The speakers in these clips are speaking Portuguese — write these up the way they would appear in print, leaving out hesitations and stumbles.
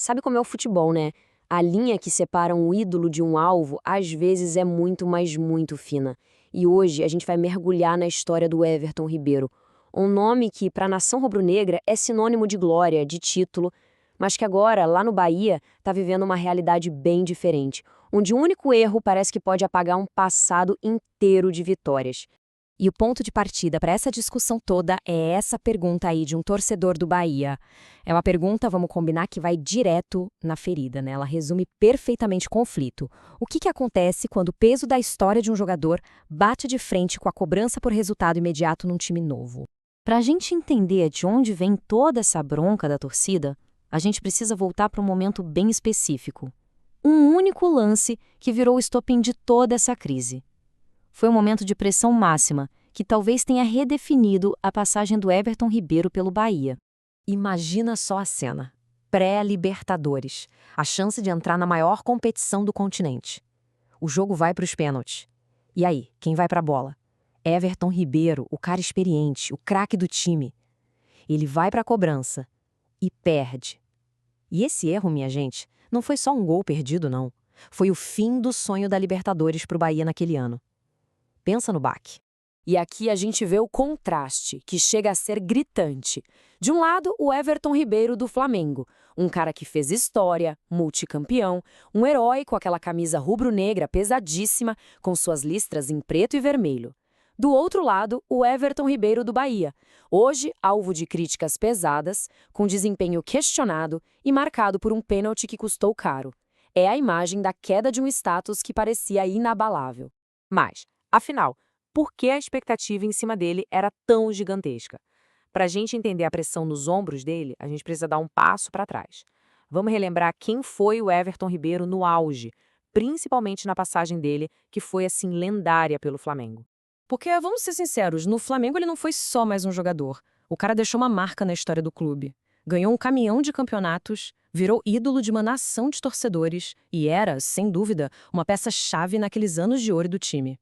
Sabe como é o futebol, né? A linha que separa um ídolo de um alvo, às vezes, é muito, mas muito fina. E hoje a gente vai mergulhar na história do Everton Ribeiro. Um nome que, para a nação rubro-negra, é sinônimo de glória, de título, mas que agora, lá no Bahia, está vivendo uma realidade bem diferente, onde um único erro parece que pode apagar um passado inteiro de vitórias. E o ponto de partida para essa discussão toda é essa pergunta aí de um torcedor do Bahia. É uma pergunta, vamos combinar, que vai direto na ferida, né? Ela resume perfeitamente o conflito. O que acontece quando o peso da história de um jogador bate de frente com a cobrança por resultado imediato num time novo? Para a gente entender de onde vem toda essa bronca da torcida, a gente precisa voltar para um momento bem específico. Um único lance que virou o estopim de toda essa crise. Foi um momento de pressão máxima, que talvez tenha redefinido a passagem do Everton Ribeiro pelo Bahia. Imagina só a cena. Pré-Libertadores. A chance de entrar na maior competição do continente. O jogo vai para os pênaltis. E aí, quem vai para a bola? Everton Ribeiro, o cara experiente, o craque do time. Ele vai para a cobrança e perde. E esse erro, minha gente, não foi só um gol perdido, não. Foi o fim do sonho da Libertadores para o Bahia naquele ano. Pensa no baque. E aqui a gente vê o contraste, que chega a ser gritante. De um lado, o Everton Ribeiro do Flamengo, um cara que fez história, multicampeão, um herói com aquela camisa rubro-negra pesadíssima, com suas listras em preto e vermelho. Do outro lado, o Everton Ribeiro do Bahia, hoje alvo de críticas pesadas, com desempenho questionado e marcado por um pênalti que custou caro. É a imagem da queda de um status que parecia inabalável. Mas, afinal, por que a expectativa em cima dele era tão gigantesca? Para a gente entender a pressão nos ombros dele, a gente precisa dar um passo para trás. Vamos relembrar quem foi o Everton Ribeiro no auge, principalmente na passagem dele, que foi assim lendária pelo Flamengo. Porque, vamos ser sinceros, no Flamengo ele não foi só mais um jogador. O cara deixou uma marca na história do clube. Ganhou um caminhão de campeonatos, virou ídolo de uma nação de torcedores e era, sem dúvida, uma peça-chave naqueles anos de ouro do time.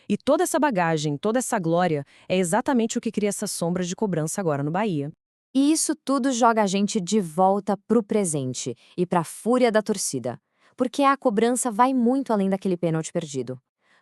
E toda essa bagagem, toda essa glória, é exatamente o que cria essa sombra de cobrança agora no Bahia. E isso tudo joga a gente de volta pro presente e pra fúria da torcida. Porque a cobrança vai muito além daquele pênalti perdido.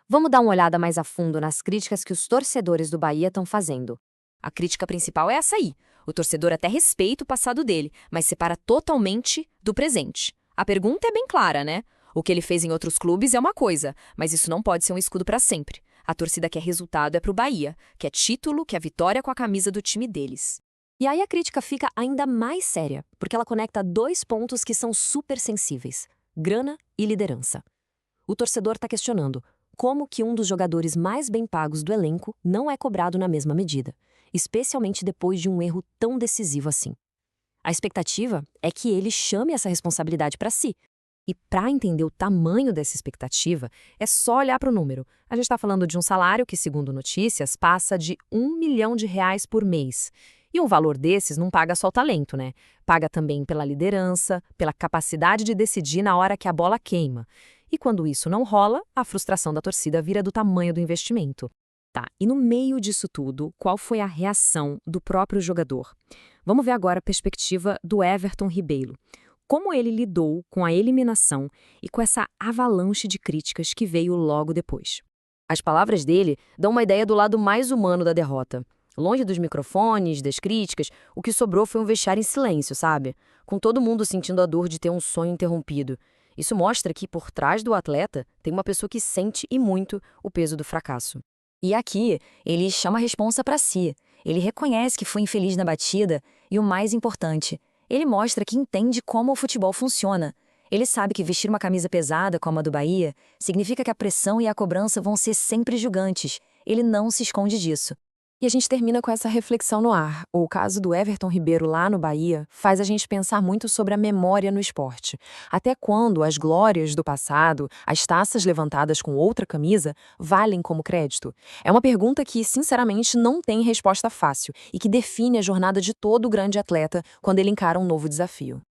Vamos dar uma olhada mais a fundo nas críticas que os torcedores do Bahia estão fazendo. A crítica principal é essa aí. O torcedor até respeita o passado dele, mas separa totalmente do presente. A pergunta é bem clara, né? O que ele fez em outros clubes é uma coisa, mas isso não pode ser um escudo para sempre. A torcida quer resultado é pro Bahia, quer título, quer vitória com a camisa do time deles. E aí a crítica fica ainda mais séria, porque ela conecta dois pontos que são super sensíveis: grana e liderança. O torcedor está questionando como que um dos jogadores mais bem pagos do elenco não é cobrado na mesma medida, especialmente depois de um erro tão decisivo assim. A expectativa é que ele chame essa responsabilidade para si. E para entender o tamanho dessa expectativa, é só olhar para o número. A gente está falando de um salário que, segundo notícias, passa de R$ 1 milhão por mês. E um valor desses não paga só o talento, né? Paga também pela liderança, pela capacidade de decidir na hora que a bola queima. E quando isso não rola, a frustração da torcida vira do tamanho do investimento. Tá, e no meio disso tudo, qual foi a reação do próprio jogador? Vamos ver agora a perspectiva do Everton Ribeiro. Como ele lidou com a eliminação e com essa avalanche de críticas que veio logo depois. As palavras dele dão uma ideia do lado mais humano da derrota. Longe dos microfones, das críticas, o que sobrou foi um vestiário em silêncio, sabe? Com todo mundo sentindo a dor de ter um sonho interrompido. Isso mostra que, por trás do atleta, tem uma pessoa que sente e muito o peso do fracasso. E aqui, ele chama a responsa para si. Ele reconhece que foi infeliz na batida e, o mais importante, ele mostra que entende como o futebol funciona. Ele sabe que vestir uma camisa pesada como a do Bahia significa que a pressão e a cobrança vão ser sempre gigantes. Ele não se esconde disso. E a gente termina com essa reflexão no ar. O caso do Everton Ribeiro lá no Bahia faz a gente pensar muito sobre a memória no esporte. Até quando as glórias do passado, as taças levantadas com outra camisa, valem como crédito? É uma pergunta que, sinceramente, não tem resposta fácil e que define a jornada de todo grande atleta quando ele encara um novo desafio.